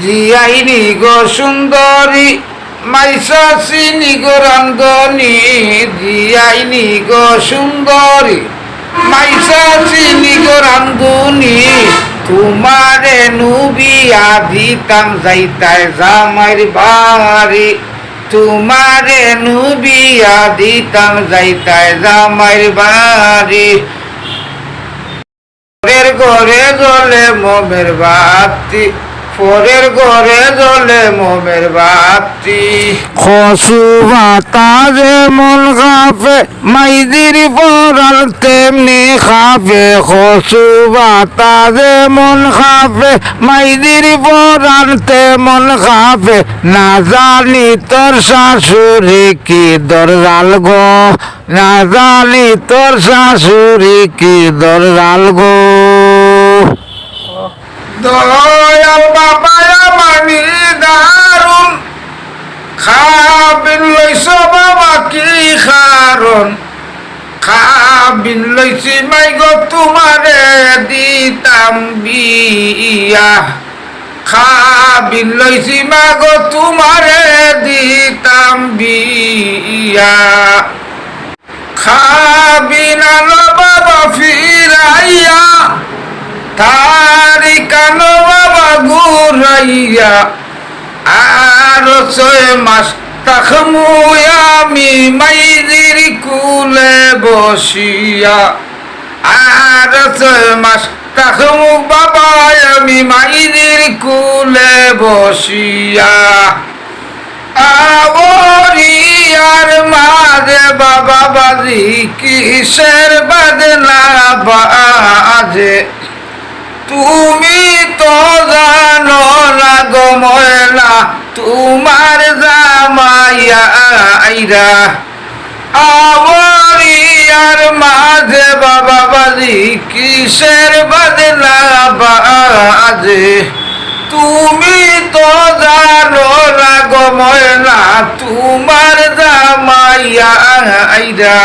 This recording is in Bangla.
জিয়াইনি গো সুন্দরী মাইসা চিনি গো রান্ধনি, জিয়াইনি গো সুন্দরী মাইসা চিনি গো রান্ধনি, তোমারে নুবিয়া দিতাম যাইতায় জামাইর বাড়ি, তোমারে নুবিয়া দিতাম যাইতায় জামাইর বাড়ি। পরের ঘরে জ্বলে মোমের বাতি, পরের ঘরে জ্বলে মোমের বাতি। কচু পাতা যেমন খাপে মাইদির পরাল তেমনি খাপে, কচু পাতা যেমন খাপে মাইদির পরাল তেমন খাপে, না জানি তোর শাশুড়ি কি দরজাল গো, না জানি তোর শাশুড়ি কি দরজাল গো। দয়াল বাবা মানি দারুন, খাবিন লইছ বাবা কি কারণ, খাবিন লইছি মাই গো তোমারে দিতাম বিয়া, খাবিন লইছি মা গো তোমারে দিতাম বিয়া। খাবিন আলো বাবা ফিরাইয়া, তারি কানো বাবা ঘুরাইয়া, আর 6 মাস তাখমু আমি মাইদির কুলে বসিয়া, আর 6 মাস তাখমু বাবা আমি মাইদির কুলে বসিয়া। আবরিয়ার মাঝে বাবা বাজি কিসের বাজনা বাজে, তুমি তো জানো না গো ময়না তোমার জামাইয়া আইরা। আবরিয়ার মাঝে বাবা বাজি কিসের বাজনা বাজে, তুমি তো জানো না গো ময়না তোমার জামাইয়া আইরা।